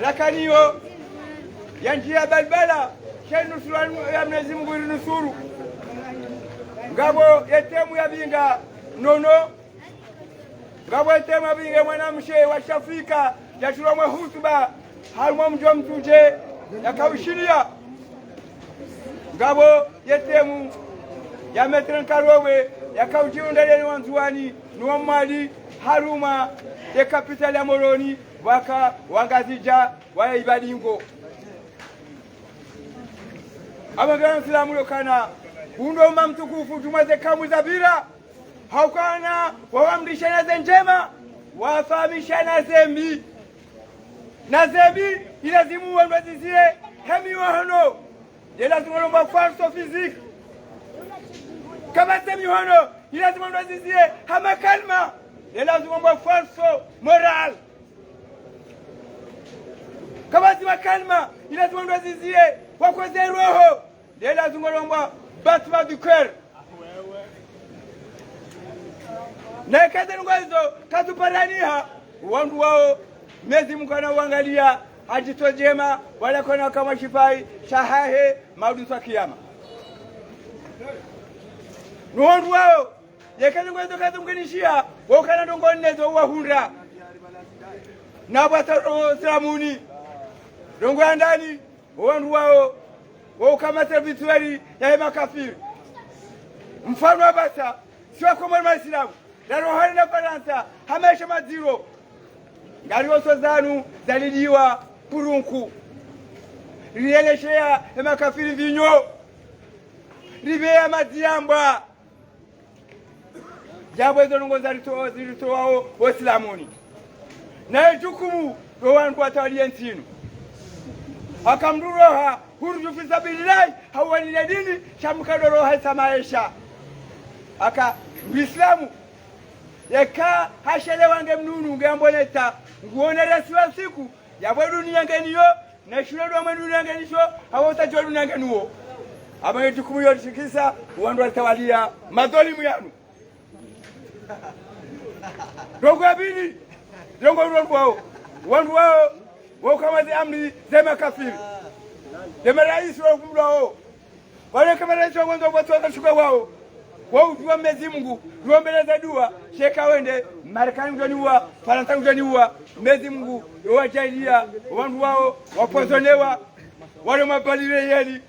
rakaniyo ya njia balbala shenusuru ya Mwenyezi Mungu irinusuru ngabo yetemu ya binga nono ngabo yetemu ya binga mwanamshe wa Shafika yashura mwa hutuba halmwa mjwa mtuje yakawushiria ngabo yetemu ya metren karowe yakawujiundaleni wanzuani nuwa mali haruma ya kapitali ya Moroni waka wangazija wa ibadingo abagana Islamu lokana undo mtukufu tumaze kamu zabira haukana wawamrishana zenjema wafahamishana zembi na zembi ilazimu wanwazizie hemi wahano ilazimu lomba farso fizik kama semi wahano ilazimu wanwazizie hama kalma ilazimu lomba farso moral kama sima kalma ilazimu wanwazizie wakoze roho ilazimu lomba battement du cœur na kazi ngozo katuparaniha wandu wao Mwenyezi Mungu anaangalia ajitojema wala kona kama shifai shahahe maudu sa kiyama wandu wao yekazi ngozo katumkinishia wakana ndongonezo wahunda na bataro Islamuni ndongo andani wandu wao kama servituari ya makafiri mfano wa basa sio kwa Waislamu na rohani na Faransa hamesha maziro ngaliwo sozanu zalidiwa kurunku rieleshea ya makafiri vinyo ribea maziamba jambo hizo nungo zilitoa Waislamu na jukumu rowan kwa tawaliya ntinu akamduroha hurju fi sabilillah hawani dini shamkadoroha samaisha aka Uislamu yaka hashelewange mnunu ngamboneta nguone rasiwa siku yabwe dunia ngeniyo na shule do mwe dunia ngenisho hawota jo dunia ngenuo abanye jukumu yoshikisa wandu watawalia madhalimu yanu dogo abini dongo wandu wao kama zi amri zema kafiri dema rais wa kumlao wale kama rais wa mwanzo watu wakashuka wao ujua Mwenyezi Mungu tuombeleza dua sheka wende Marekani mtaniua Faransa mtaniua Mwenyezi Mungu yowajalia wandu wao wapozonewa wale mabalile yeli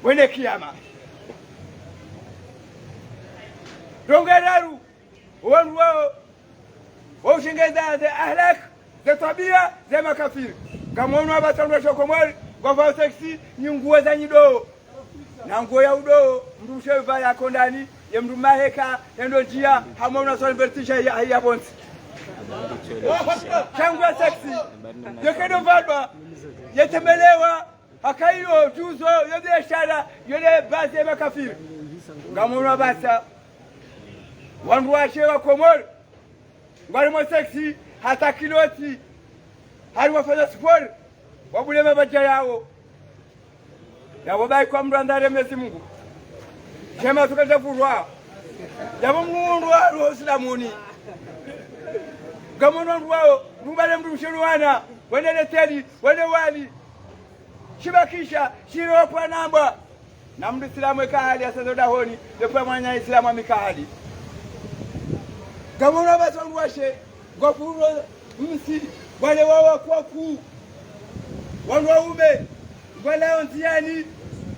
wende kiyama dongararu wandu wao shingeza za ahlak za tabia za makafiri kama wana batandwa shokomori kwa vao seksi nyunguo za nyido na nguo ya udo mrushe vaya kondani ya mru maheka endo njia hama unasoma vertisha ya bonzi changwa seksi yokedo vadwa yetembelewa akayo juzo yode shara yode base ya makafiri ngamona basa wandu washewa komori ngwari mo seksi hata kiloti hari wafanya sport wabule mabaja yao yabo bai kwa mrandare Mwenyezi Mungu kema tukatafurwa yabo mundu wa Islamuni gamono wao rubale mdu mshirwana wende leteli wende wali shibakisha shiro kwa namba na mdu Islamu ekahali asazoda honi lepa mwanya Islamu amikahali gamono baso washe gofuro msi wale wao kwa ku wanaume wala onziani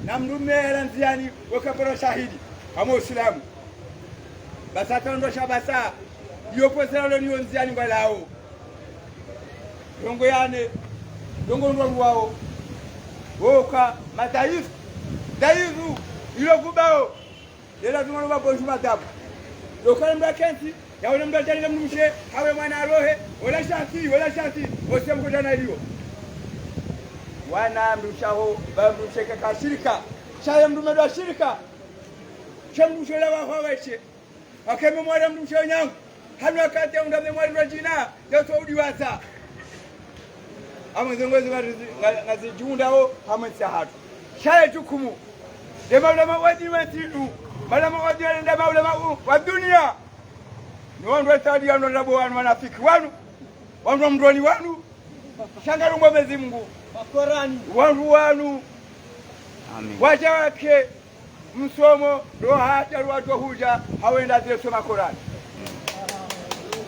na mrume nziani wakapora shahidi kama Uislamu basa tondo shabasa yopo sala ni onziani walao dongo yane dongo ndo wao woka mataifu daizu ilo kubao ila tumono babo shumatabu lokale mrakenti ya wale mdatali mnumshe hawe mwana rohe wala shati osemkutana hiyo wana mrushaho bamrusheka kashirika shaya mrumedo wa shirika chamrushela wa haweche akeme mwara mrushaho nyangu hanu wakati ya undame mwari rajina ya Saudi wasa amwezongozi ngazijunda ho hamwensa hatu shaya jukumu dema ulema wadi matidu malama wadi dema ulema wa dunia ni wandu wa Saudi ya ndobo wanu wanafiki wanu wandu mdoni wanu shangara Mwenyezi Mungu wandu wanu waja wake msomo ndo hata watu huja hawenda zile soma Qur'ani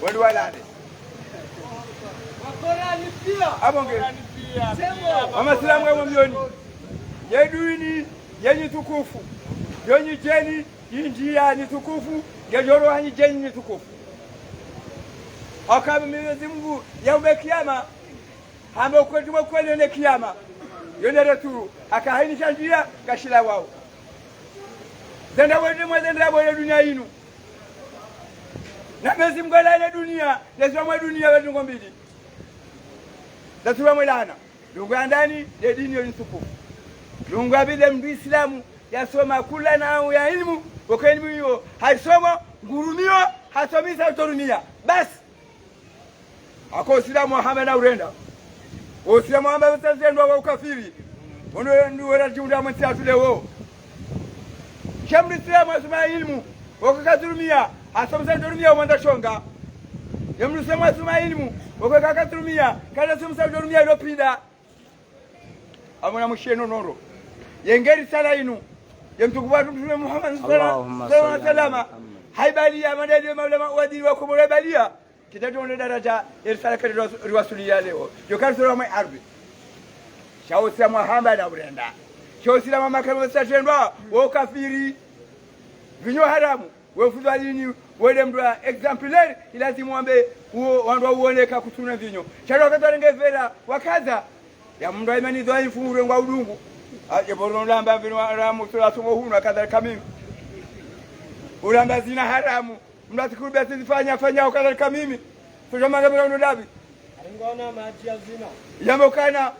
wali walade Qur'ani pia abonge ama salamu ya milioni yeduini yenye tukufu yenye jeni injia ni tukufu ngejoro hani jeni ni tukufu akabe Mwenyezi Mungu yaumbe kiyama hamba ukwetu kweli ne kiyama yone returu akahainisha njia kashila wao zenda wende mwenda bole dunia inu na Mwenyezi Mungu ala dunia lazima mwa dunia wetu ngombili lazima mwelana lungu ndani ya dini ya tukufu lungu abile Muislamu yasoma kula na ya elimu kwa elimu hiyo haisoma ngurumio hasomisa utorumia basi ako Uislamu Muhammad urenda Uislamu Muhammad utazendwa wa ukafiri ndio wanajiunda mtiatu leo shamri Uislamu asoma elimu wakakaturumia asomisa utorumia mwanda shonga yamru sema asoma elimu wakakaturumia kana somisa utorumia ilopida amona musheno noro yengeri sala inu yemtukuwa Mtume Muhammad sallallahu alaihi wasallam haibalia madali maulama wadini wa kubura balia kitato daraja irsala kadi rasuliya leo yokar sura mai arbi shawo sira Muhammad abrenda shawo sira mama kama satendwa wo kafiri vinyo haramu wo fudalini wole mdwa exemplaire ilazimu ambe wandu uoneka kutuna vinyo charo katolenge vera wakaza ya mndwa imani dhaifu ngwa udungu yebono lamba vino haramu sura somo huna kadhalika mimi ulamba zina haramu mnatikubia fanya kadhalika mimi tujamanga bila ndabi ngona maji ya zina yamokana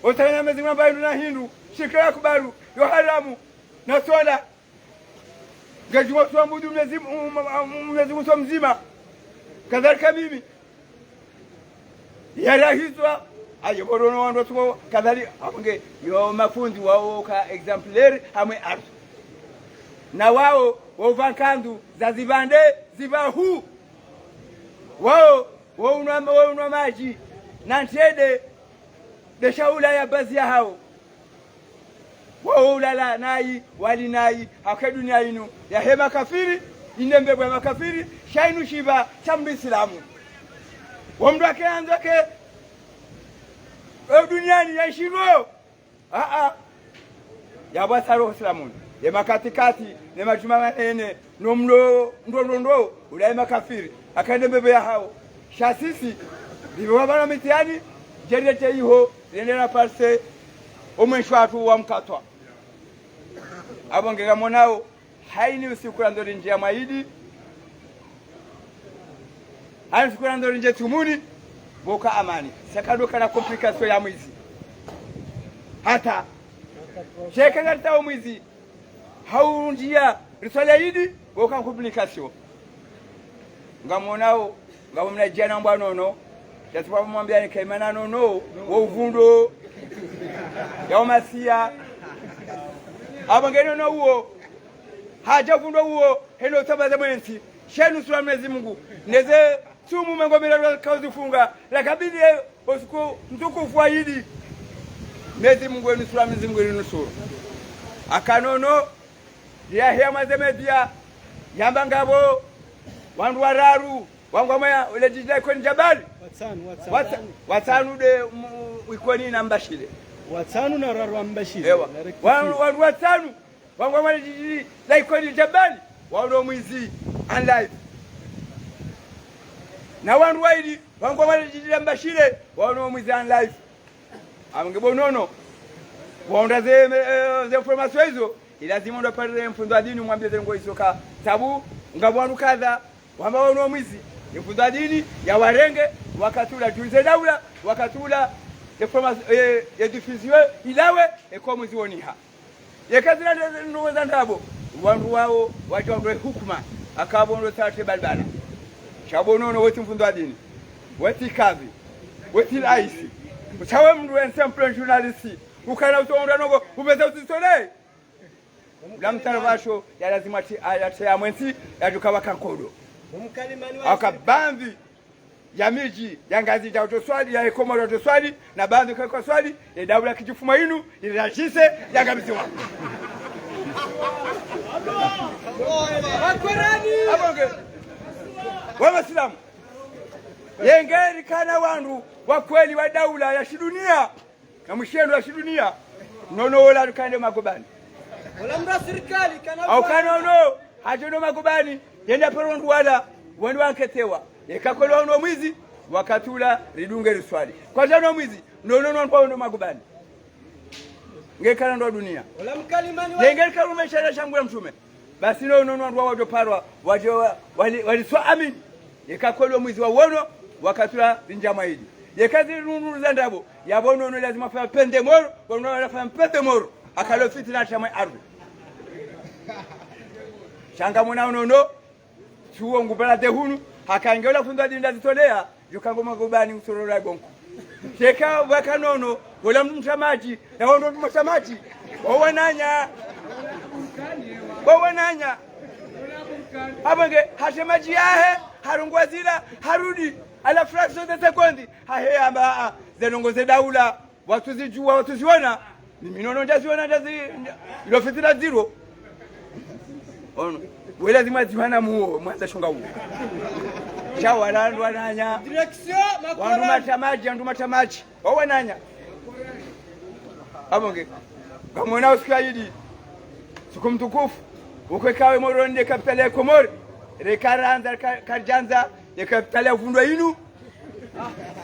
utana Mwenyezi Mungu ambaye na Hindu shikra kubaru yo haramu na swala ngajua tuabudu Mwenyezi Mungu mzima kadhalika mimi yarahizwa ayeborono wando tuko kadhalika aponge yo mafundi wao ka exemplaire hamwe art na wao wovankandu za zivande zivahu wao unwa maji na ntede de shaula ya bazi ya hao wao ulala nai wali nai haka dunia inu ya hema kafiri inembe bwa makafiri shainu shiba chambi Islamu wamdu wake anzake duniani ya shiro ya basaro Islamu ya makatikati ne majuma manene nomlo ndo ulai makafiri akaende bebe ya hao shasisi bibo bana mitiani jerete iho rendera parse omwenshwatu wa mkatwa abongega monao haini usikura ndori njia maidi haini usikura ndori njia tumuni boka amani sakadoka na complication ya mwizi hata sheka ngalita mwizi haunjia risala hidi boka complication ngamonao ngamona jana mbanono yatupa mwambia nikaimana nono wo uvundo ya masia abangeno no uo haja vundo uo helo tabaza mwensi shenu sura Mwenyezi Mungu neze sumu mengomera kauzifunga la kabidi usiku mtukufu hidi Mwenyezi Mungu ni sura Mwenyezi Mungu ni sura akanono ya hema zemedia yamba ngabo wandu wararu wangwamaya ule jijai kwenye jabali watanu de wikoni na mbashile watanu na raru mbashile wandu watanu wangwamaya jijai kwenye jabali wandu mwizi and life na wandu waidi wangwamaya jijai mbashile wandu mwizi and life amngebonono waunda ze information hizo ilazima ndo pale mfundo dini mwambie zengo isoka sababu ngabwanu kadha wamba wandu mwizi mfundo dini ya warenge wakatula tuize daula wakatula ya diffusion ilawe ekomu zioniha yakazira ndo ndabo wandu wao wacho ndo hukuma akabondo tate balbala chabonono wetu mfundo dini wetu kazi wetu raisi uchawe mndu ensemble journalist ukana utonda nogo ubeza usitole la mtarabasho ya lazima ati ayate ya mwensi yaduka wakankodo umkalimani akabambi ya miji ya ngazi ya utoswali ya Komoro utoswali na bandu kwa swali ya daula kijifuma inu ilashise ya kabisa wako abonge wa Waislamu yengeri kana wandu wa kweli wa daula ya shidunia na mshendo wa shidunia nono wala dukande magobani wala mra serikali kana au kana no hajono magobani yenda perondu wala wandu wanketewa yekakolwa no mwizi wakatula ridunge riswali kwa jano mwizi nono kwa ndo magobani ngekana ndo dunia wala mkalimani wa yengeri karume shara shangula mtume basi nono ndo wajo parwa wajo wali swa amin yekakolwa mwizi wa wono wakatula njama hili yekazi nunu za ndabo yabono no lazima fa pende moro bono wala pende moro akalo fitina chama ardhi shanga mwana unono chuo ngubala dehunu hakangela funda dinda zitolea yukango magobani usorora gonko cheka wakanono wala mtamaji na wondo mtamaji wawananya abange hatemaji yahe harungwazila harudi ala fraction de seconde hahe amba zenongoze daula watu zijua watu ziona mimi nono ndaziona ndazi ilo fitina zero ono wewe lazima ziwana muo mwanza shonga huo chawala ndo ananya direction wandu matamaji wawananya abonge kamona uskaidi siku mtukufu ukwekawe moronde kapitale ya Komori rekaranza karjanza ya kapitale ya uvundwa inu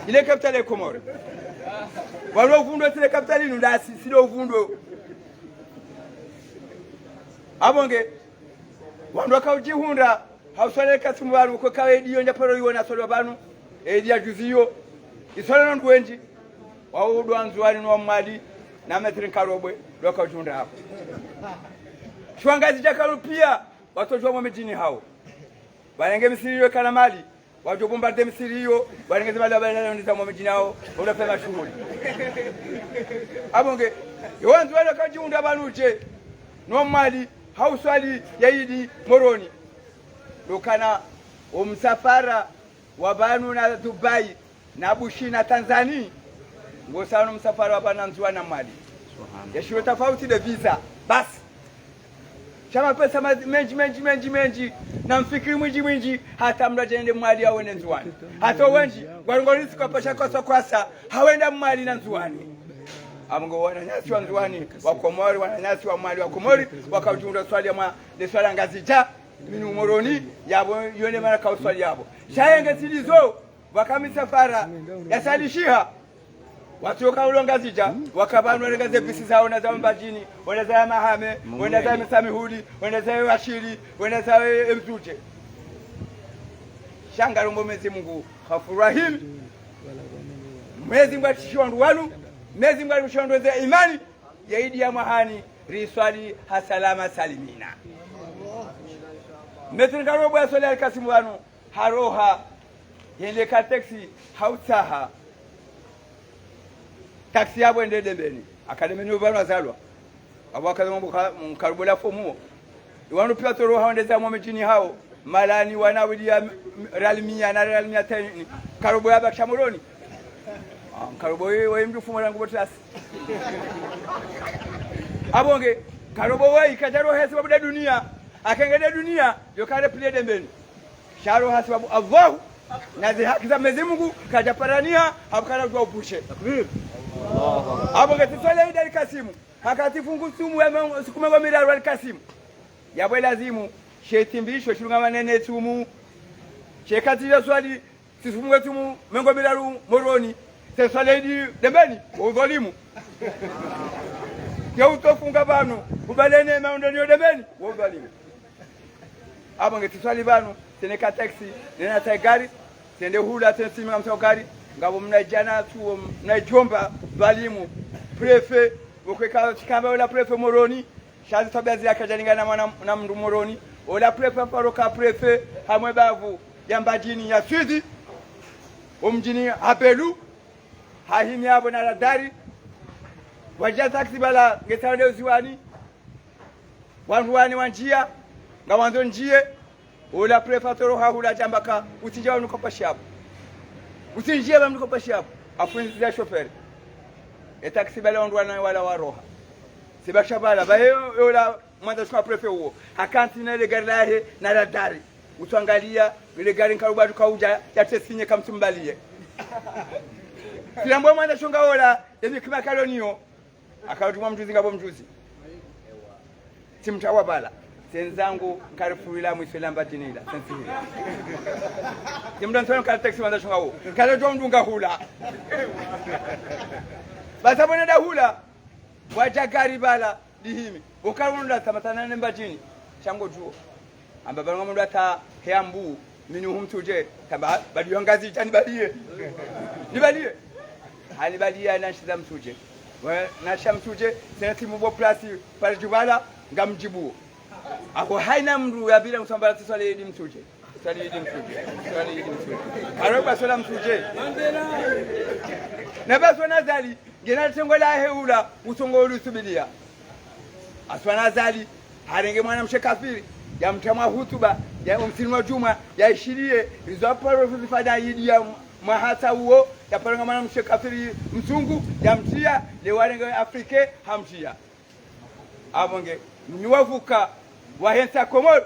ile kapitale ya Komori walo uvundwa sile kapitale inu ndasi sile uvundwa abonge wandu wakawjihunda hauswale kasimu walu ukwekawe ediyo njaparo yuwa na solo banu ediya juziyo iswale nondu wenji wawudu anzuwani nuwa mwadi na metri nkarobwe wakawjihunda hapo shwangazi jakalu pia watojwa mwamejini hao walenge misiriyo kana mali wajo bombarde misiriyo walenge mali wabaleza mwamejini hao unafanya shughuli abonge yowanzu wale kajiunda banuje no mali hauswali yaidi moroni lokana umsafara wa banu na Dubai na Bushi na Tanzania ngosano msafara wa bana nzwa na mali yashiro tofauti de visa basi chama pesa menji na mfikiri mwinji hata mrajende mwali ya wende nzuwani hata wenji warungolisi kwa pasha kwa kwasa hawenda mwali na nzuwani amungo wananyasi wa nzuwani wa Komori wananyasi wa mwali wa Komori wakajunda swali ya mwa de swala ngazija minu moroni yabo yone mara ka swali yabo shayenge silizo wakamisafara yasalishia watu wakaulonga zija wakabanwa ngaze pisi zao na za mbajini wanaza mahame wanaza msamihudi wanaza washiri wanaza mzuje shangaro mwezi Mungu hafurahim mwezi mwashishondu wanu mwezi mwashishondu za imani yaidi ya mahani riswali hasalama salimina metri karobo ya swali alkasimu wanu haroha yende kateksi hautaha taksi yabo ende dembeni akademeni ubano azalwa abo akademombo mkarubola fomuo iwanu pia toro haondeza mwamejini hao malani wanawidia ralmia na ralmia tani karubo yaba kishamuroni karubo wewe mdu fumo langu botas abonge karubo wewe kajaro hesi babu da dunia akengede dunia yokale pile dembeni sharo hasi babu Allah na haki za Mwenyezi Mungu kajaparania abukala kwa upushe takbir abo ngetiswale ida Kasimu hakati fungu sumu ya sikumego miraru al-Kasimu yabo lazimu shetimbisho shirunga manene sumu shekati ya swali sifumwe sumu mengo miraru moroni teswale idi dembeni udhalimu ya utofunga banu kubalene maondoni dembeni udhalimu abo ngetiswali banu teneka taxi nena tagari tende hula tensimi ngamsokari ngabo mnajana tu mnajomba walimu prefe ukweka chikamba wala prefe moroni shazi tabazi akajaningana na mndu moroni wala prefe paroka prefe hamwe bavu yambajini ya Swizi umjini Apelu hahimi abo na radari wajia taksi bala ngetawende uziwani wanruwani wanjia ngawanzo njie wala prefe toro hahula jambaka utija unukopa shabu usinjie ba mliko pashi hapo afunzia shoferi taxi bale ondwana wala waroha sibasha bala ba yola mwanza kwa prefe huo akanti na ile gari lahe na radari utuangalia ile gari nkaruba tukauja yatesinye kamtumbalie Kilambo mwana shonga ola yebi kima kalonio akautuma mjuzi ngabo mjuzi timtawa bala senzangu karifurila mwisela tinila sensihili timdan kala taxi mwana shonga o kala jomdunga hula basa bona da hula waja gari bala dihimi ukarunda tamatana nembajini chango juo amba banga mundu ata heambu minu humtuje taba bali ngazi tani balie nibalie hali balia na shiza mtuje na shamtuje senati mubo plasi pale jubala ngamjibu ako haina mndu ya bila msambala tsale idi mtuje tsale idi mtuje aroba sala mtuje na baso nazali ngena tengola heula utongolu subilia aswana zali harenge mwana mshekafiri ya mtamwa hutuba ya msimu juma ya ishirie rizoparo fifada yidi ya mahasa huo ya paranga mwana mshekafiri mzungu ya mtia le warenge afrike hamtia abonge niwavuka wahensa komor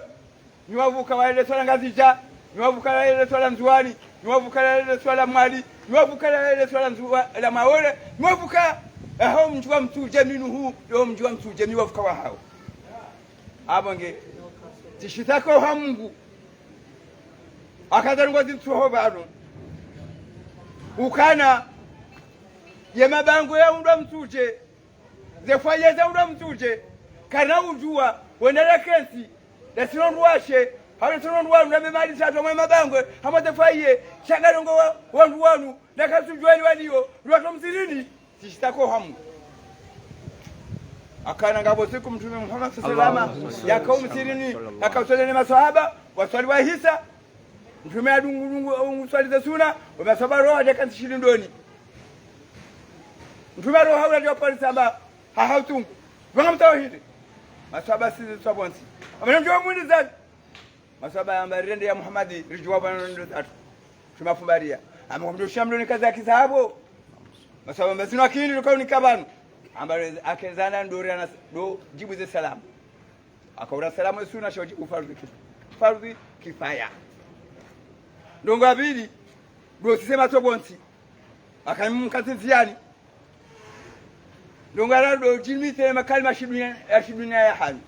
niwavuka wale swala ngazija niwavuka wale swala nzuani niwavuka wale swala mali niwavuka wale swala la maore niwavuka hao mjua mtuje minu huu leo mjua mtuje niwavuka wa hao abonge tishitako ha Mungu akadharungwa zintuho bano ukana ye mabango ya unda mtuje zefaye za unda mtuje kana ujua wendele kensi dasinondwashe hawe sonondwa na memali sato mwe mabango hamazefaye chagarongo wandu wanu nakasujweli waliyo lwato msirini tishitako ha Mungu akana ngabo siku mtume Muhammad sallallahu alaihi wasallam yakao msirini akawatolea maswahaba waswali wa hisa mtume adungu swali za sunna wamesaba roho dakika shilindoni mtume roho haula ndio pale saba hautungu wanga mtawhidi maswahaba sisi sabonsi amenjua mwindi zake maswahaba ya mbarende ya Muhammad rijwa bana ndo tatu tumafubaria amemdosha mloni kazi ya kisahabo maswahaba mazina kini lokao nikabanu ambaye akezana ndori ana do jibu ze salamu akaura salamu sunna shoji fardhi kifaya ndongo abili do sisema tobonti akamkaziziani ndongo ala do jimite makalima shidunia ya hali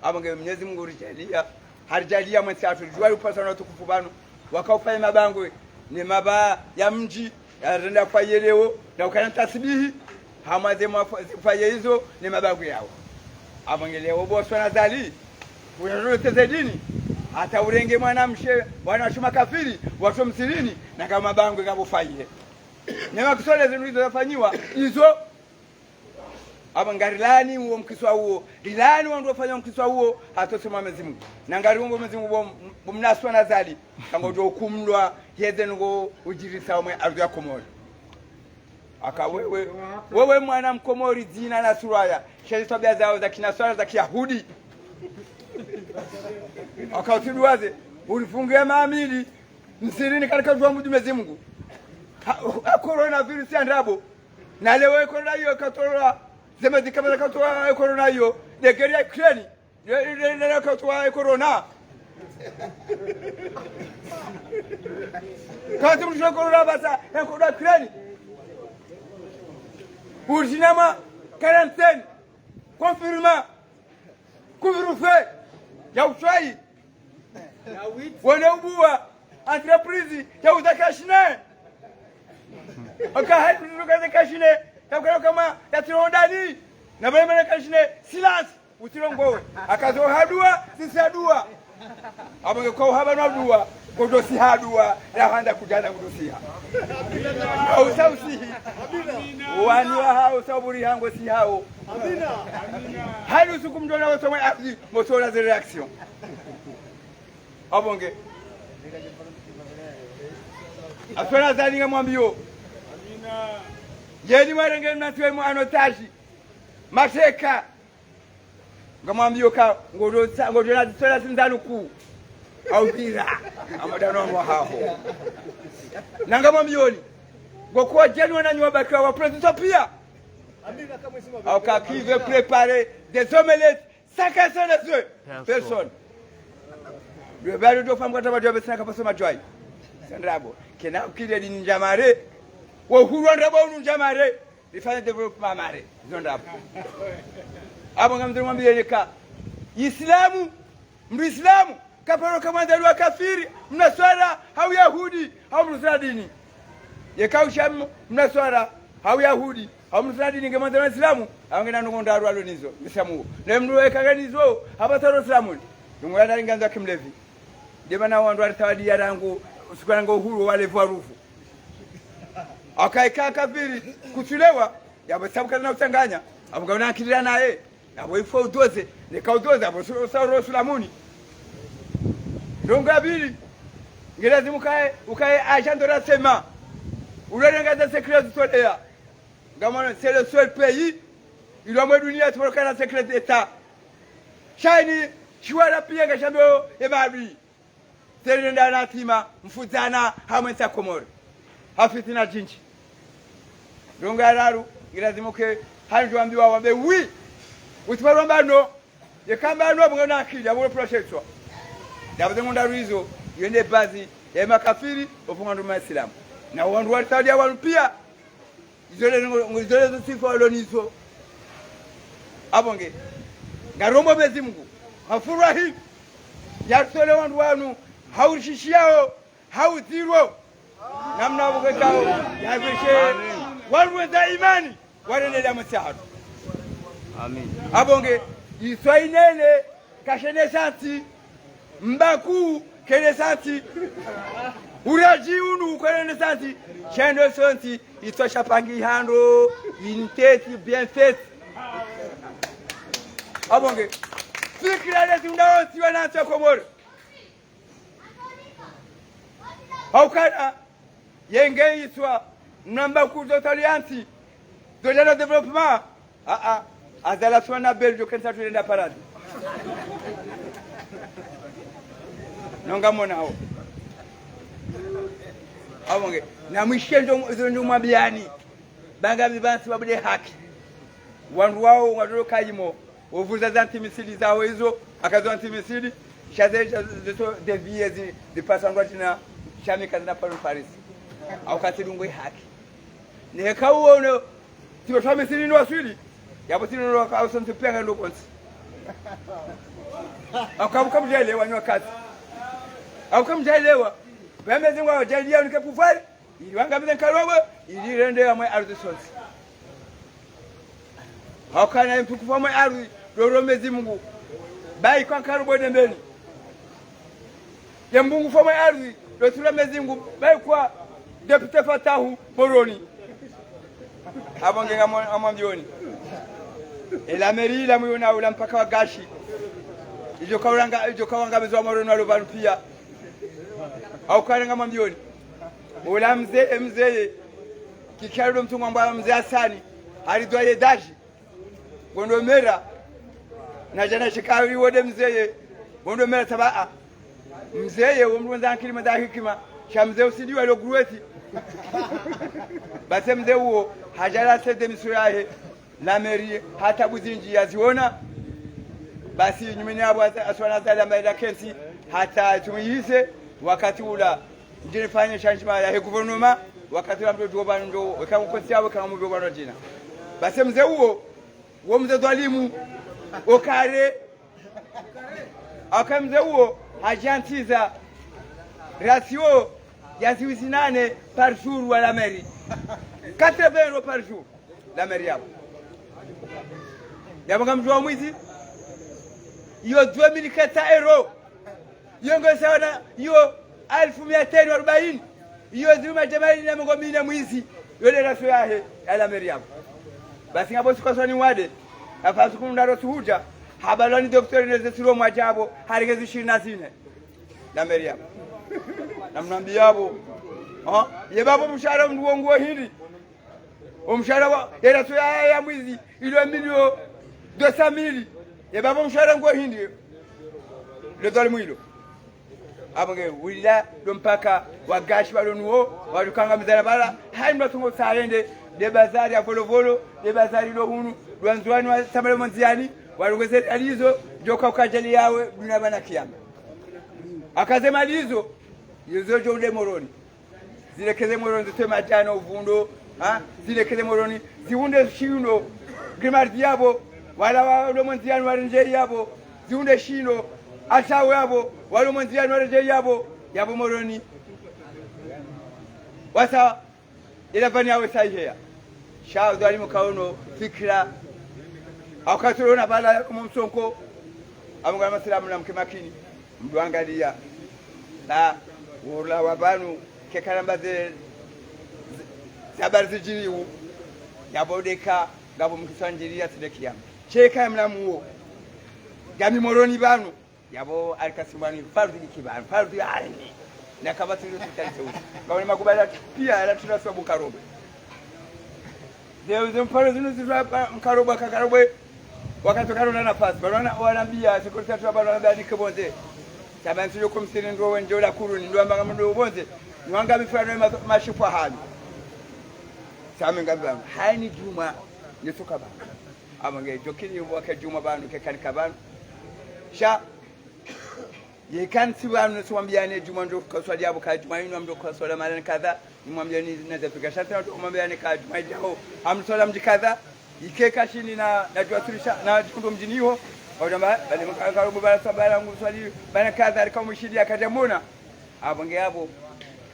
abange Mwenyezi Mungu rijalia harijalia mwensatu jua upasa na tukufu bano wakaufanya mabango ni maba ya mji yarenda kwa yeleo na ukana tasbihi hamaze mfaye hizo ni mabango yao abange boso na zali uyarute dini hata urenge mwanamshe wanashuma kafiri watu msirini na kama mabango ngabofaye nema kusole zinu hizo zafanywa hizo abangarilani huo mkiswa huo dilani wandu wafanya mkiswa huo hatosema Mwenyezi Mungu na ngari wongo Mwenyezi Mungu bomnaswa na zali kango jo kumlwa yeze ngo ujirisa mwe ardhi ya Komori aka wewe mwana mkomori jina na suraya sheli tabia zao za kinaswara za Kiyahudi akautiduaze ulifungia maamili msirini katika jua Mwenyezi Mungu corona virus andabo na leo corona hiyo katola zema zikamera katola corona hiyo de geria Ukraine de katola corona kati mjua corona basa corona Ukraine urginama quarantaine confirma couvre-feu ya uchai wanaubua entreprise ya uzakashine akahadi kutoka kashine ya kama ya tirondani na bale kashine silence utirongowe akazo hadua sisadua abange kwa haba na dua kodo si hadua ya handa kujana kudosia au sausi wani wa hao saburi hango si hao amina hadi usiku mjona wasoma afzi motora za reaction abonge afana zali ngamwambio amina yeni marenge mnatwe mu anotaji mateka ngamwambio ka ngodo na tsela sinzaluku au bira amadano mo haho nangama milioni gokuwa jenu na nyumba kwa president pia au qui veut préparer des omelettes 500 personnes le bado do fam kata bajo besana kapasoma joy sandrabo kena ukile ni njamare wo huru ndabo unu njamare ifanye development mare zondrabo abo ngamdiro mwambie ka Islamu Muislamu kaparo kama ndalwa kafiri mnaswara au Yahudi au mnasradini yekaushamu mnaswara au Yahudi au mnasradini kama ndalwa Islamu angena ngonda arwalo nizo misamu ne mnwekaganizo abataro Islamu ngwanda nganza kimlevi debana wandu aritawadi yarangu usikwananga uhuru wale varufu akaika kafiri kuchulewa yabasabuka na utanganya abugana akilira naye abo ifo udoze nekaudoze abo sauro Sulamuni ndonga bili ngelazi ukae agent de renseignement ulenga de sécurité tolea ngamana c'est le seul pays ilomwe dunia tumoka na secret d'état shani shwara pia ngashambo ebabi terenda natima mfuzana hamwe sa Komoro hafitina jinchi ndonga raru ngelazi muke hanjo ambiwa wambe wi utibaromba no yekamba no bungana akili abo protection yabuze ngunda ruizo yende bazi ya makafiri ofungando maislamu na wandu wa Saudi Arabia pia izole zisifa lonizo abonge ngarombo bezi Mungu hafurahi yatole wandu wanu haurishishiao hauziro namna bugekao yabishe wandu za imani warendelea msahadu amen abonge iswainele kashene santi mbaku kene santi uraji unu kene santi chendo santi itosha pangi hando inteti bien fait abonge fikira lezi undao siwa nansi Komoro haukana yenge iswa namba kuzo talianti dojana development azala swana beljo kensa tuenda parade nonga monao abonge na mwishenjo ndo mwabiani banga bibansi babude haki wandu wao wadoro kayimo ovuza zanti misili zao hizo akazo anti misili shaze de vies de pasangwa tina shamika na Paris au katirungwe haki ne kawo tibo twa misili no asili yabo tino no ka usonte penga ndo konsi akabuka mjelewa nywa kazi au kama mjelewa pembe zingwa jalia unike pouvoir ili wangamize karobo ili rende ya mwe ardhi sonsi au kana mtukufu mwe ardhi doro mezi Mungu bai kwa karobo dembeni ya Mungu fo mwe ardhi do tura mezi Mungu bai kwa depute Fatahu Moroni abonge amambioni ela meri la muyona ula mpaka wa gashi ijo kawanga mezo Moroni walo pia au karanga mambioni ula mzee kikaro mtumwa mbaya mzee Hasani alidwaye daji gondo mera na jana shikawi wode mzee gondo mera tabaa mzee umrunza akili za hikima cha mzee usidiwa lo grueti basi mzee huo hajala sede misurahe la meri hata buzinji yaziona basi nyumeni abo aswana zala maida kensi hata tumihise wakati ula ndinifanye changement ya gouvernement wakati wa mdo bana ndo kama konsiawe kama mbo bana jina basi mzee huo mzee dhalimu okare akamzee huo hajantiza ratio ya 8 par jour à la mairie 80 euros par jour la mairie hapo yabanga mjua mwizi hiyo 2400 euros hiyo ngosawa na hiyo 1540 hiyo zima jamani na mngomini mwizi yule ratio yahe ya la mairie hapo basi ngapo sikosoni wade afasu kumndaro suhuja habaloni doktori neze siro mwajabo harigezi 24 la mairie hapo namnambia hapo ye babo mshahara mduongo hili umshahara wa era tu ya mwizi ile milioni 200,000 ye babo mshahara ngo hindi le dole mwilo abonge wila dompaka wagashi balonuo wadukanga mzarabala hai mbatungo sarende de bazari ya volovolo de bazari lo hunu duanzwani wa samale monziani walugeze alizo joka ukajali yawe dunia bana kiyama akasema alizo yozo jonde moroni zilekeze moroni zitwe majano uvundo zilekeze moroni ziunde shino grimardi yabo wala wa monziani warenje yabo ziunde shino atawe yabo wala monziani warenje yabo moroni wasa ilafani yawe sahiha shao dwalimu kaono fikra akatulona bala kumsonko amugana masalamu na mkemakini mduangalia na wala wabanu kekarambaze habari zijiriu yabodeka ngabo mkisanjiria sidekiam cheka mlamuo gami moroni banu yabo alikasimani fardi kibanu fardi alini na kama tulu tutanzo kwa makubala pia ala tunaswa bukarobe leo zimfaro zinuzwa mkaroba kakarobe wakati karona nafasi barona wanambia sekuriti tu barona ndani kibonze tabantu yo komisini ndo wenjola kuruni ndo ambanga ndo bonze nwanga bifano mashifa hali sami ngamba haini juma nyesuka ba abange jokini wake juma bandu ke kalika bandu sha ye kan siwanu swambiane juma ndo kaswali yabo ka juma ino ndo kaswala malani kadha nimwambiani naweza fika shata ndo mwambiani ka juma jao amsola mji kadha ikeka chini na tuatulisha na jikundo mjini huo wadamba bali mkakarubu bala sabala nguswali bana kadha alikamshidi akajamona abonge hapo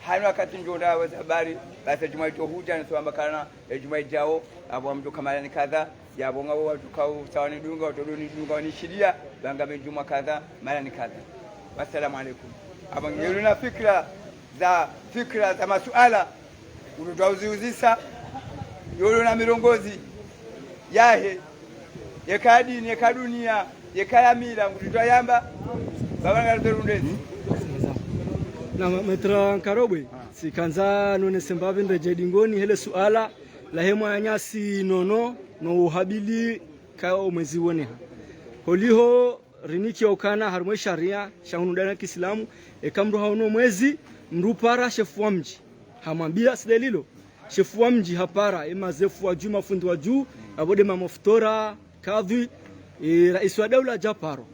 hano wakati njonda wa habari basi juma ito huja na swamba kana juma jao abo amdo kamalani kadha yabonga watu kau sawani dunga watodoni dunga wanishidia banga juma kadha malani kadha. Assalamu alaikum. Abonge yuna fikra za masuala unutauziuzisa yona mirongozi yahe yekadini yekadunia yekayamira ngutitwa yamba babanga zerundezi na metra karobwe sikanza none sembabe ndeje dingoni hele suala la hema nyasi nono no uhabili kao mwezi wone holiho riniki okana harmwe sharia shahunudana Kiislamu ekamro haono mwezi mrupara shefu wa mji hamwambia sidelilo shefu wa mji hapara emazefu wa juu mafundi wa juu abode mamoftora kadhi rais wa daula japaro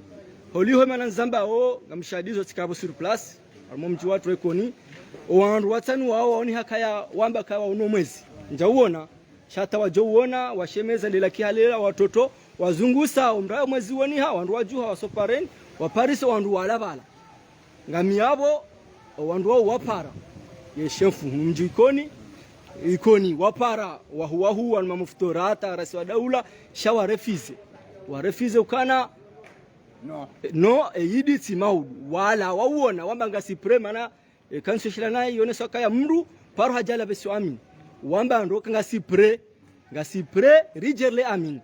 holiho mananzamba o ngamshadizo tikabo sur place almo mji watu ekoni wandu watanu wao waoni hakaya wamba kawa uno mwezi njauona shata wajouona washemeza ndela kihalela watoto wazungusa umrayo mwezi woni ha wandu wajuha wasoparen wa Paris wandu walabala ngamiabo wandu wao wapara ye shefu mji ikoni wapara wahu wa mamuftorata rais wa daula warefize ukana no eyidi timaudu wala wauona wamba ngasi prema kanso shilana yone soka ya mru paro hajala besu amin wamba ndoka ngasi pre rijerle amin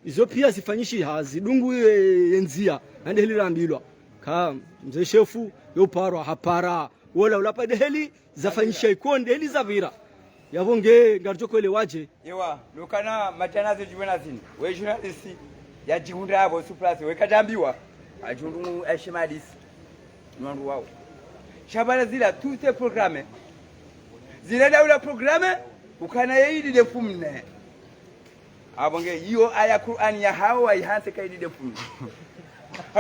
izo pia zifanyishi hazidungu enzia ande heli rambilwa ka mzee shefu yo paro hapara wala ulapade heli zafanyisha ikonde heli zavira yabonge ngarjoko ile waje yewa lokana matanazo jibona zini we journalist ya jihunda yabo suplace we kadambiwa ajundu ashimadis nwandu wao shabala zila tute programme zile daula programme ukana yidi de fumne abonge hiyo aya Qur'an ya hawa ihanse kaidi de fumne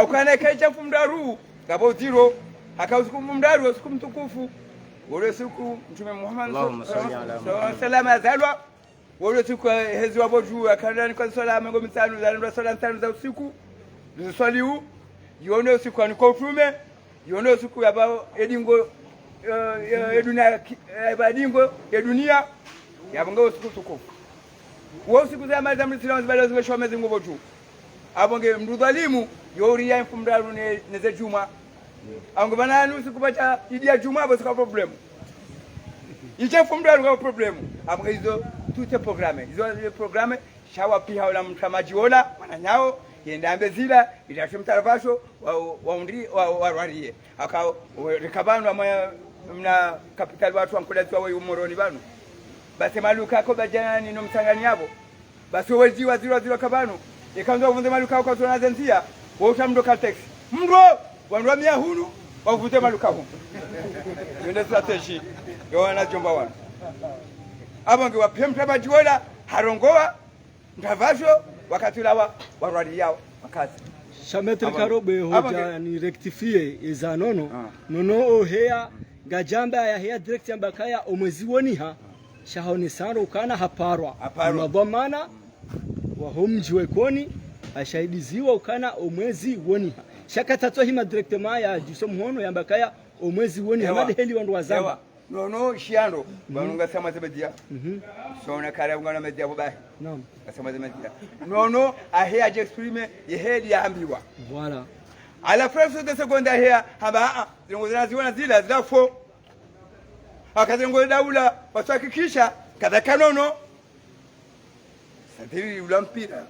ukana kaita fumdaru kabo zero akausikumdaru usikumtukufu wale siku mtume Muhammad sallallahu alaihi wasallam azalwa wale siku hezi waboju akandani kwa salama ngo mitano za sala tano za usiku ziswali huu yone usiku ni kwa utume yone usiku ya bao edingo edunia badingo edunia yabonga usiku tukufu wao siku za maza mlisalamu zibalo zimeshwa mezi ngobo tu abonge mdudhalimu yori ya mfumdaru neze juma ango bananu usiku bacha idia juma basi kwa problem ije fumdaru kwa problem abonge hizo tute programme hizo programme shawa pia wala mtamaji wala wananyao yendambe zila itashimtarafasho wawarie akao rekabanu mna capital watu wankodazwa wewe umoroni banu basi maluka ko bajana no mtangani yabo basi wezi wazira kabanu ikanzo vunde maluka ko tuna zenzia wota mdo kaltex mro wanwa mia hunu wavute malukahu yende strategy yowana jomba wana abange wapemta bajola harongoa ndavasho wakati lawa warwadi yao wakati Shametri Karobe hoja ni rectifie iza nono ohea gajamba ya hea direct yambakaya omwezi woniha shahoni saro ukana haparwa madhamana wa homji wekoni ashaidiziwa ukana omwezi woniha shaka tatwa hima direct maya juso mhono yambakaya omwezi woniha made heli wandu wazamba nono shiando banunga sama tebedia sona kare ngana media bobahi naam sama tebedia nono ahea je exprime ye heli ambiwa voilà ala frase de seconda hea haba zingozana ziona zila zafo akazengo daula wasakikisha kadaka nono sadiri ulampira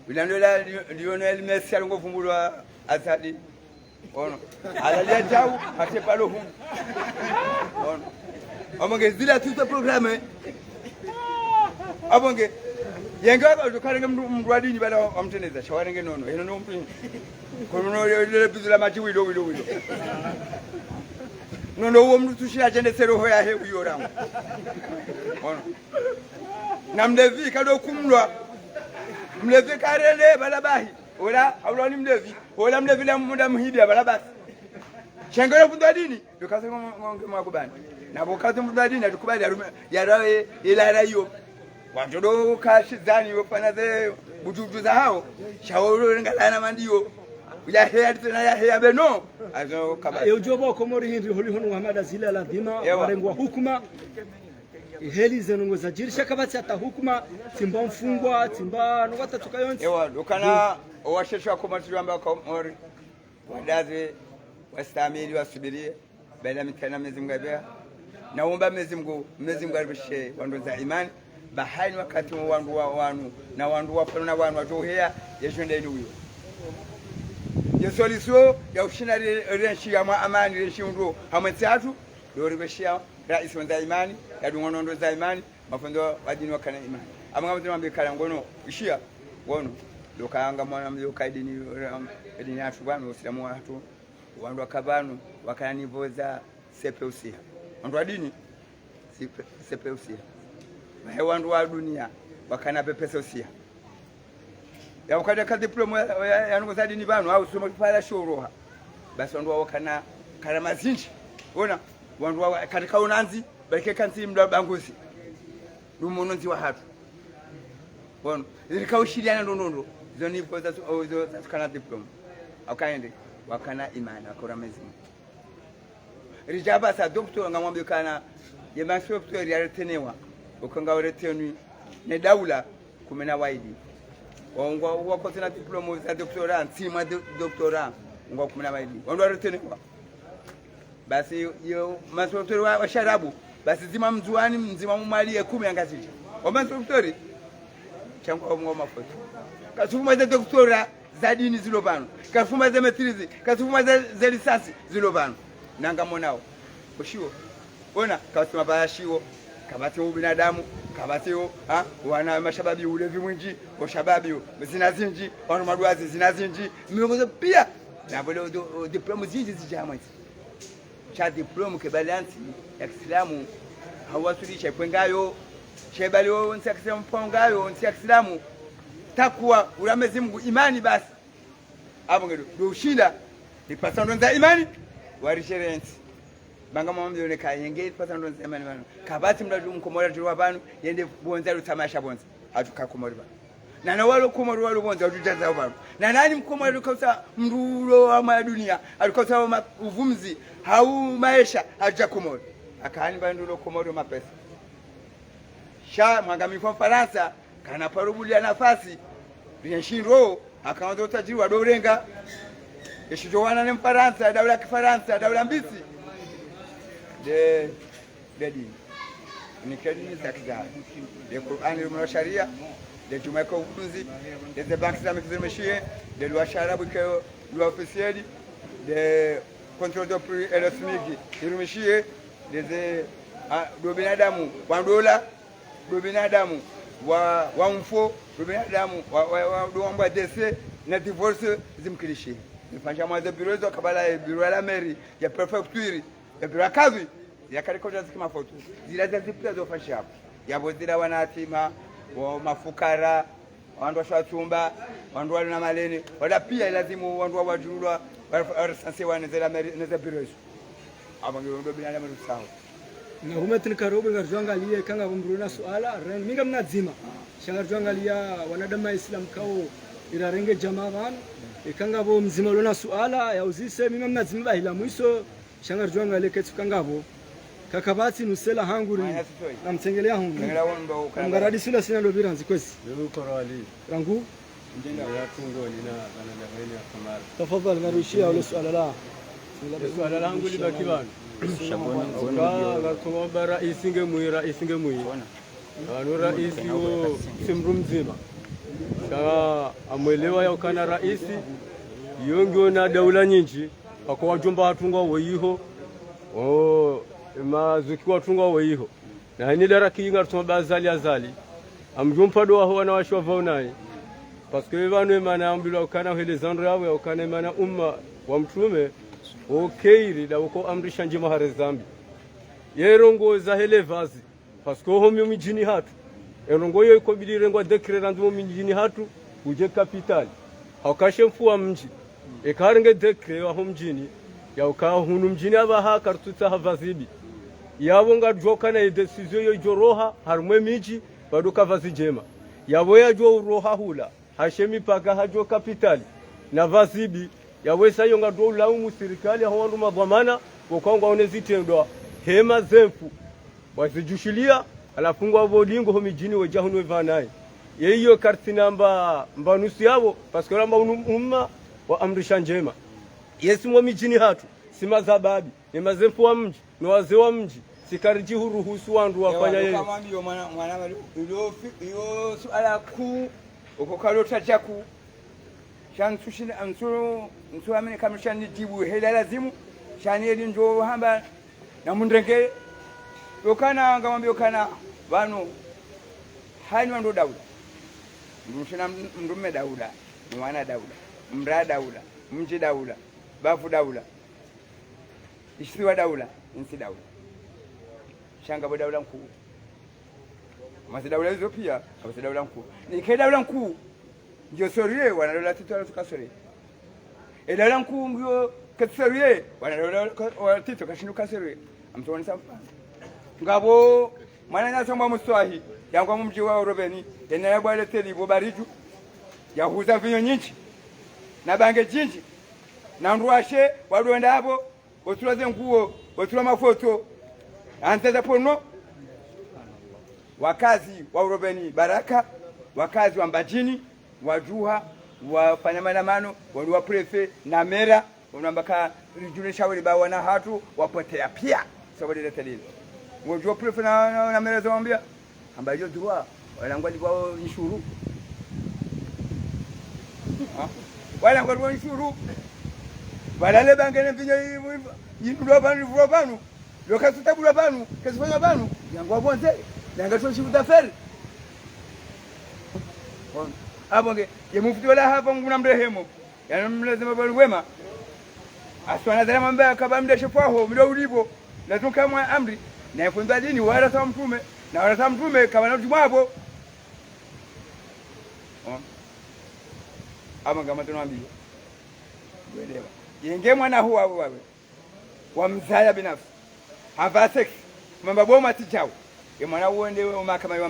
bilandola Lionel Messi alongo vumbulwa azali ono alalia jau ate palo hum ono amonge zila tuta programme amonge yenga bazokarenge mndwadini bala amteneza shawarenge nono eno no mpini kono le bizula machi wido nono uwo mtu tushira jende sero hoya he uyora ono namlevi kado kumlwa mlevi karele balabahi ola awlani mlevi ola mlevi la muda muhidi balabasi chengero fundadini dukaze ngonge makubani nabo kaze fundadini atukubali yarawe ila hiyo watodo kashizani yopanaze bujuju za hao shauri ngalana mandio ya hea tena ya hea beno azo kabali yojobo komori hindi holi hono Muhammad azila ladhima warengwa hukuma heli zenongo za jirisha kabati ata hukuma timba mfungwa timba no watatuka yonse ewa dokana owasheshwa komati amba komori wadaze wastamili wasubirie baada mitana Mwenyezi Mungu abea naomba Mwenyezi Mungu alibishe wandu za imani bahani wakati wandu wanu na wandu wapano na wanu watohea yeshonde ni huyo yesolisho ya ushina renshi ya amani renshi ndo hamwetsatu doribeshia rais wa imani ya dungono za imani mafundo wajini wakana imani amangamazi mambikala ngono ishia wono lokanga mwana mlio kaidini edini atu bano usilamu watu wandu wakabano wakanivoza sepeusia wandu adini sepeusia wandu wa dunia wakana pepesa usia ya wakati kazi diploma ya nungo za dini bano au somo kifala shoroha basi wandu wakana karamazinji ona wandu katika unanzi balike kanzi mda banguzi rumononzi wa hatu wono zilikaushiria ndondo zoni koza ozo kana diploma akaende wakana imani akora mezima rijaba sa doctor ngamwambia kana yemansi doctor yaletenewa ukanga ureteni ne daula kumena waidi wangwa wako tena diploma za doctorat ntima doctorat ngwa kumena waidi wandu aretenewa basi yo masoktori wa sharabu basi zima mzuani mzima mumali 10 angazije omasoktori changu ngoma foto kasufuma za doctora za dini zilobano kasufuma za matrizi kasufuma za risasi zilobano nanga monao ushiwo ona kasuma bayashiwo kabati ubinadamu kabati wana mashababi ulevi mwingi oshababi zinazinji wana madwazi zinazinji miongozo pia na bole diploma zinji zijamwe cha diploma ke balansi ya Kiislamu hawasulisha kwengayo shebaliyo nsiakisema mpongayo nsiakislamu takwa uramezi Mungu imani basi abo ngedo doshinda ipasando za imani warisherensi banga mambo ne kayenge ipasando za imani bano kabati mradu mkomora tulwa bano yende bonza lutamasha bonza hatukakomora bano na walo komora walo bonza tujaza bano na nani mkomora lukosa mrulo wa dunia alikosa uvumzi hau maisha hajakomora akani bandulo komora mapesa sha mwangamifu Faransa kana parubulia nafasi rienshinro akaanza utajiri wa dorenga eshijowana ne Faransa daula kifaransa daula mbisi de dini ni kadini za kizaa de Qur'an ile sharia de tumeko ufunzi de banki za mkizimeshie de loi sharabu kwa loi officielle de contrôle de prix et le SMIC irumishie de do binadamu wandola do binadamu wa mfo do binadamu wa dese na divorce zimkilishi nifanya mwanzo biro zo kabala biro la meri ya prefecture ya biro kazi ya karikota zikima foto zila zipia zo fasha hapo yabo zila wanatima wa mafukara wandu washachumba wandu wali na maleni wala pia lazimu wandu wajulwa warasanse wanezela meri neza biro hizo aba ngindo binana meri sawa na humetin karobe ngarjwangalia kanga bumruna suala ren minga mnazima shangarjwangalia wanadama islam kao irarenge jamaa bana ikanga bo mzima lona suala ya uzise minga mnazima bahila mwiso shangarjwangalia ketsu kanga bo kakabati nusela hanguri na mtengelea hungu ngaradi sila sina lobira nzikwesi korali rangu njenga ya tungoni na bana ya kamara tafadhali ngarushia ule suala la suala langu libaki bana Kwa raisi ngemui Anu raisi wo simru mzima Kama amwelewa ya ukana raisi Yongi na daula nyingi Kwa wajumba watunga wayiho Mazuki watunga wayiho Na hini daraki inga rusuma bazali azali Amjumpa doa huwa na washwa vaunai Paske vanu emana ambila ukana uhelezandra ya ukana emana wa mtume Okeiri da uko amrisha njima hare zambi Yerongo za hele vazi Pasko homi mjini hatu Erongo yo iko bidirengwa dekre randumo mjini hatu Uje kapitali Haukashe mfuwa mji Ekarenge dekre wa mjini Ya ukaa hunu mjini hava haka rututa havazibi Yawonga joka na idesizio yo joroha Harumwe miji baduka vazi jema Yawo ya jo uroha hula Hashemi paka hajo kapitali Na vazibi Yawesa yonga do laumu serikali hawandu madhamana Wakongwa unezitendwa Hema zemfu Wazijushilia Alafungwa vodingo homijini wajahunu wevanai Yeyo karti namba Mbanusi yavo Paskola mba wa amrisha njema Yesi mwa mijini hatu Sima zababi Hema zemfu wa mji Nwaze wa mji Sikariji huruhusu wandu wafanya yeyo Kama mbiyo mwana Iyo suala kuu Ukokalo tachaku Nsu amini kamishani jibu hela lazimu Shani edi njo hamba Na mundrenge Yokana ngamambi yokana Vanu Hani wando Dauda Mrushina mrume Dauda Mwana Dauda Mra Dauda Mji Dauda Bafu Dauda Ishtiwa Dauda Insi Dauda Shanga bo Dauda mkuu Masi Dauda hizo pia Masi Dauda mkuu Nike Dauda mkuu Ndio sorie wanadola tito wala tukasorie Dauda mkuu ndio Katsorie wanadola tito kashindu kasorie Amtuwani sampa Ngabo Mwana nyasomba muswahi Yangwa mji wa Robeni Yene ya bwale teli bobariju Yahuza vinyo nyinchi Na bange jinji Na nruashe Waduenda habo Otulaze nguo Otula mafoto Anteza pono Wakazi wa Robeni Baraka Wakazi wa Mbajini Wajuha Wafanya maandamano Waluwa prefe Na mera Unambaka Rijune shawili bawa na hatu Wapotea pia Sabadi lete lilo Wajua prefe na mera zawambia Ambayo duwa Walangwa liwa nishuru Walangwa liwa nishuru Walale bangene vinyo Yinulwa banu livua banu Loka tutabula banu Kesifanya banu Yangwa bonze Yanga tuwa shifuta feri Abonge Yemufuti wala hapa mguna mrehemo Yani mlezema balu wema Aswana zela mambaya kaba mdeshe faho Mdo ulipo Natunka mwa amri Na yafunza dini wala sawa mtume Na wala sawa mtume kama na utimwabo Abonge matunu ambiyo Gwelewa Yenge mwana huwa wawe Wa mzaya binafsi Hava sex Mbaboma tichao Yemwana uwende umakama yuwa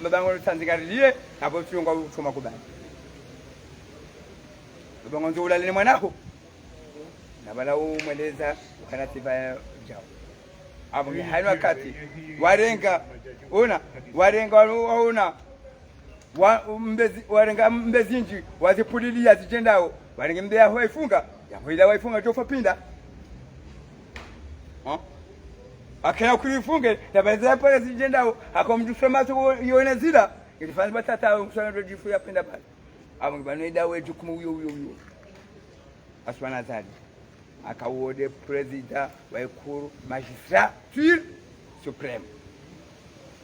mbabango tanzikarilie Hapo tuyonga utuma kubani Mbabango nzo ulalini mwanaho Na bala umweleza ukanatiba jao Hapo haini wakati Warenga Warenga Warenga mbezinji Wazipulilia zijendao Warenga mbea waifunga Yahuila waifunga jofa pinda Akena kulifunge na baadhi pale zijendao akomjusema tu yone zila ilifanya batata msana dojifu ya pinda pale abangibano idawe jukumu huyo aswana zali akawode president wa ikuru magistrature supreme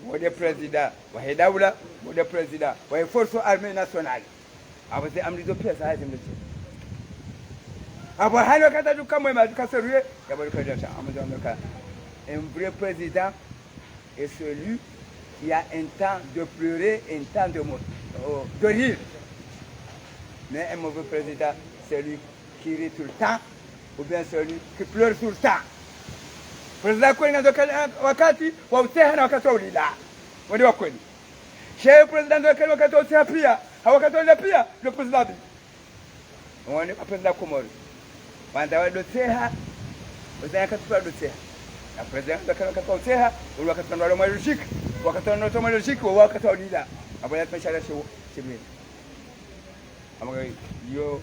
wode president wa hedaula wode president wa force armée nationale abase amrizo pesa hazi mlete Abo hali wakati tukamwema tukaseruye yabo tukajata amazameka. Un vrai président est celui qui a un temps de pleurer et un temps de rire. Mais un mauvais président, c'est celui qui rit tout le temps ou bien celui qui pleure tout le temps. Président kweli ndio wakati wa uteha na wakati wa ulila. Ndio kweli. Shehe president ndio wakati wa uteha pia, wakati wa ulila pia ndio president. Wani president Komori. Wanda wa doteha, wazaya katupa doteha. Na president ndio wakati wa uteha, ule wakati wa mwelishiki, wakati wa mwelishiki wa wakati wa ulila. Hapo ya tumeshala shibiri. Ambayo hiyo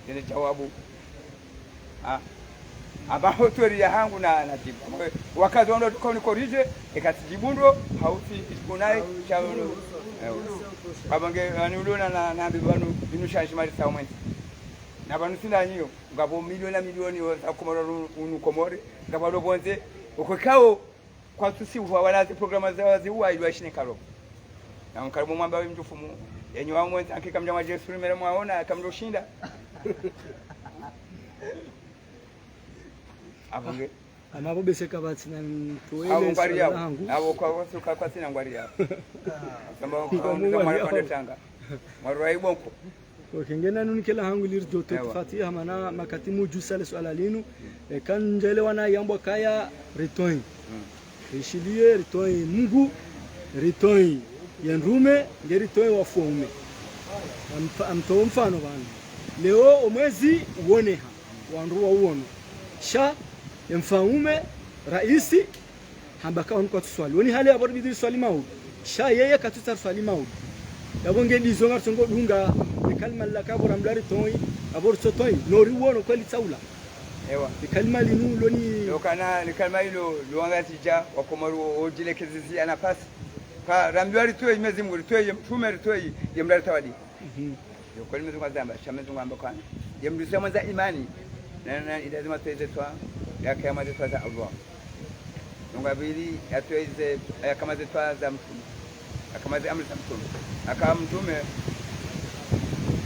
ile jawabu abaho tori ya hangu na jibu wakazi wando tukao ni korije ikatijibundo hauti kunai cha abange anulona na bibanu binushaje mari saumenti na banu sinda nyiyo ngabo milioni za komoro unukomori ngabo bonze ukokao kwa tusi wanazi programa za wazi huwa ilwashine karo na mkarimu mwamba we mtufumu yenye wa mwenzi akika mjama Jesu mera mwaona akamroshinda abonge amabo beseka batsina tuwele abo ngwari yabo abo kwa sina ngwari yabo samba kwa mara tanga marwa ibonko okengena nunikela hangu lirdo to fatiha mana makatimu jusale swala linu kan njele wana yambo kaya ritoi ishilie ritoi mungu ritoi yenrume ngeritoi wafume amto mfano bana leo omwezi uoneha wanruwa uono sha mfaume raisi hambaka onko swali woni hali abor bidi swali maud sha yeye katutar swali maud yabonge dizo ngartongo dunga kalma la kabura mlari toy abor sotoi nori wono kweli taula ewa kalma linu loni lokana ni kalma hilo luangati ja wakomaru ojile kizizi anapasi ka rambiwari toy imezi muri toy mtume toy yemlari tawadi yo kweli mezungu zamba shamezungu ambakana yemdusema za imani na ilazima tuweze twa ya kama zetu za Allah. Ngabili atuweze kama zetu za mtume. Kama ze amri za mtume. Aka mtume.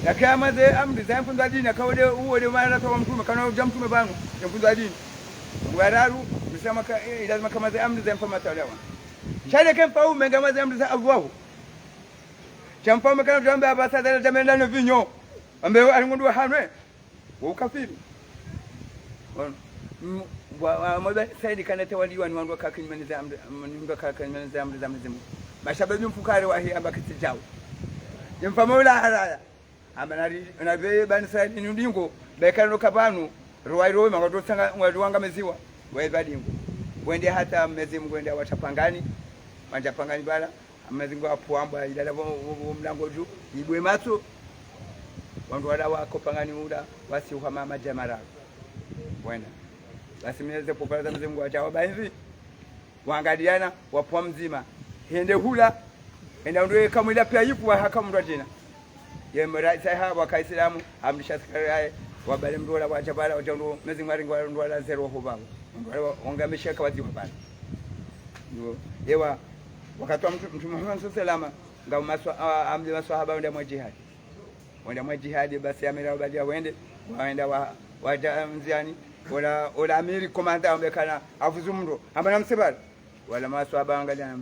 Ya kama ze amri za mfunza dini akawode uode maana kwa mtume kana uja mtume bangu mfunza dini. Ngararu msema lazima kama ze amri za mfama tawala. Shale kempa ume kama ze amri za Allah. Champa ume kana tuambe abasa za jamenda no vinyo. Ambe alingundu hanwe. Ukafiri. Mmoja saidi kanete waliwa ni wandu kakimaniza amri mndo kakimaniza amri za mzimu mashababu mfukare wa hii ambakiti jao yemfamola haraya amanari nabe bani saidi ndingo bekano kabanu ruwairo mangoto sanga ngwanga meziwa we badingo wende hata mezimu wende watapangani wanjapangani bala amezingo apuamba ila mlango juu ibwe mato wandu wala wako pangani muda wasi uhama majamara wenda basi mnaweza kupata mzimu wa chawa baadhi waangaliana wapo mzima hende hula enda ndio kama ile pia yipu haka mndo tena yemra saha wa Kaislamu amlisha sikaraye wabale mdola wa jabala wajando mzimu aringo ndo zero ho babo ndo ongamesha kwa jibu bana ndio yewa wakati mtume Muhammad sallallahu ngao maswa amli maswahaba wenda mwa jihad basi amira baadhi waende waja mziani wala amiri komanda ambekana afuzu mndo amana msebala wala maswahaba angalia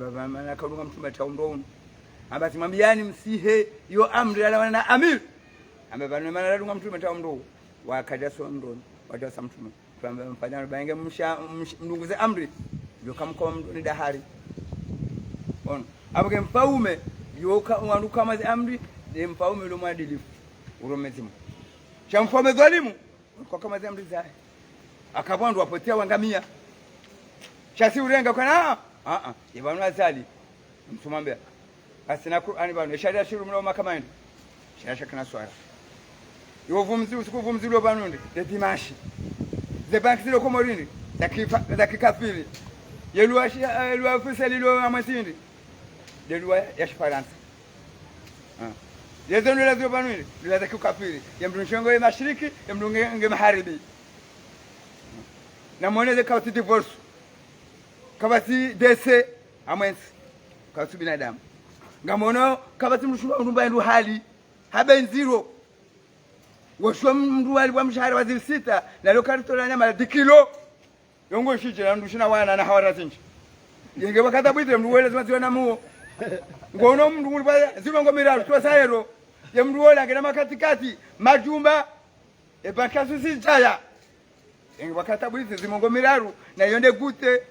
na kaunga mtume taumro ambati mwambiani msihe yo amri ala na amir ambebana maana lunga mtume taumro wakaja so mndo waja sa mtume tuambia mfanyana baenge mndunguze amri yo kama kwa mndo ni dahari on abage mpaume yo kama kama amri ni mpaume lo mwadilifu uromezima cha mfaume dhalimu kwa kama amri zake akabwandu wapotea wangamia chasi urenga kana ibanu azali mtumambia asina Qur'ani banu sharia shiru mlo makamani sharia kana swala yovumzi usikuvumzi lo banundi de dimashi de banki lo komorini za kikafiri yelua ofisali lo amasindi de lua ya Faransa yezo ndio lazima banundi ndio za kikafiri yemdunshongo ya mashariki yemdunge maharibi na mweneze kwa divorce kabati dese amwensi kwa binadamu ngamono kabati mshuma unumba ndu hali habe nziro washwa mndu alikuwa mshahara wa 6 na leo karitola nyama 10 kilo yongo shije na ndushina wana na hawara zinji yenge wakata bwite mndu wele zimaziwa na muo ngono mndu muri pa zilongo miraru twa saero ye mndu wele ngena makatikati majumba e bakasu sijaya yenge wakata bwite zimongo miraru na yonde gute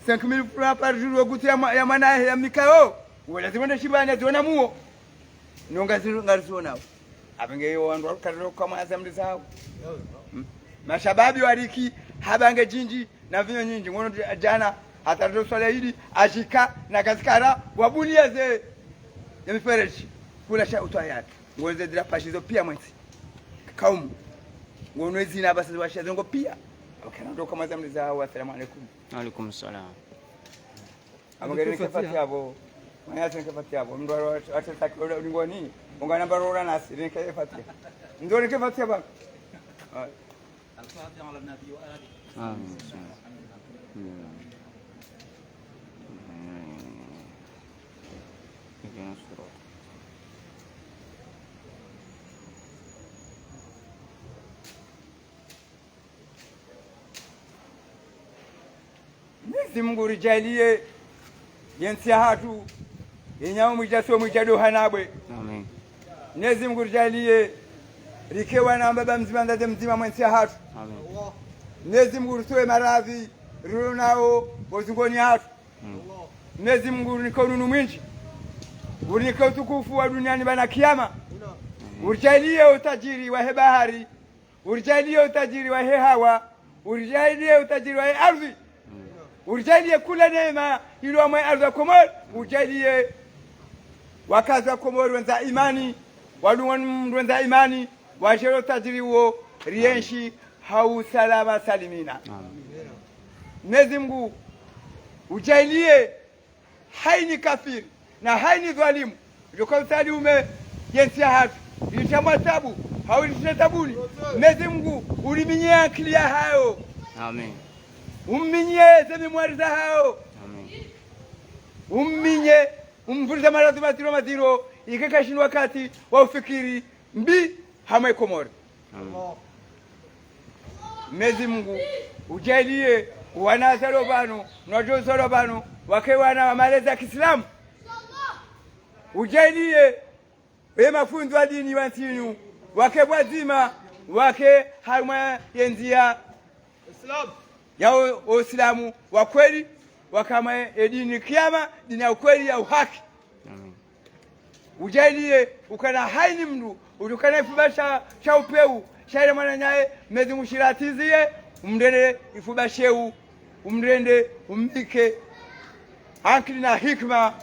5000 francs par jour gute ya mwana ya mikao wele zimonde shibanya ziona muo nonga ziona abenge wandu wakatero kama azamdi zao mashababi wariki habange jinji na vinyo nyingi ngono jana atatoa swala hili ashika na kaskara wabulia ze ya mifereji kula sha utwa yake ngono ze dira pashizo pia mwenzi kaumu ngono hizi na basi washa zongo pia wakana kama azamdi zao. Asalamu alaykum. Wa alaykum salaam. Amagari kafati hapo mayasa kafati hapo ndo atataki ngoni unga namba rora nasi nikafati ndo nikafati hapo. الفاتحة على النبي وآله. آمين. Mwenyezi Mungu rijalie yensi hatu yenyao mwijaso mwijado hanabwe. Amen. Mwenyezi Mungu rijalie rikewa na baba mzima ndaze mzima mwensi hatu. Amen. Mwenyezi Mungu rutoe maradhi runao wazungoni hatu. Mwenyezi Mungu nikonunu mwingi unika utukufu wa duniani bana kiyama. Urijalie utajiri wa bahari, urijalie utajiri wa hewa, urijalie utajiri wa ardhi, urijalie kula neema ilo mwa ardhi Komoro, urijalie wakazi wa Komoro wenza imani, walungu wenza imani, washero utajiri huo rienshi hau salama salimina. Mwenyezi Mungu ujalie haini kafiri na haini dhalimu joka usali ume yensi hatu ilitamwa tabu haulitishe tabuni. Mwenyezi Mungu uliminye akili ya hao. Amen. Umminye zemi mwariza hao. Amen. Umminye umvuriza maradhi matiro ikakashini wakati wa ufikiri mbi hamwe Komoro. Amen. Mwenyezi Mungu ujalie wanazaro banu najozaro banu wakewana wa malezi ya Kiislamu. Ujalie mafunzo ya dini wantinu wake wazima wake harma yenzia Islam ya Uislamu wa kweli wakama dini kiyama dini ya ukweli ya uhaki. Amen. Ujalie ukana haini mndu ukana ifubasha cha upeu shaire mwana nyaye Mwenyezi Mungu shiratizie umndende ifubasheu umrende umbike akili na hikma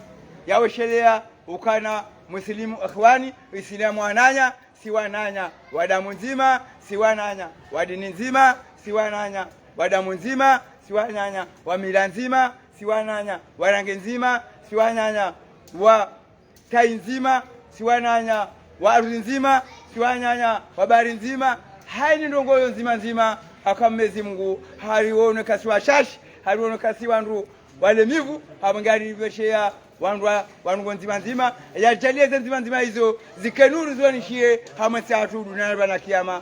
ya sheria ukana muslimu akhwani Uislamu ananya siwananya wadamu nzima siwananya wadini nzima siwananya wadamu nzima siwananya wa mila nzima siwananya warange nzima siwananya wa tai nzima siwananya wa ardhi nzima siwananya wa bahari nzima haini ndongoyo nzima akamezi Mungu halione kasiwa shashi halione kasiwa ndu walemivu habangari beshea wandu nzima yajalie nzima hizo zikenuru zonishie hamwe satu dunia bana kiyama.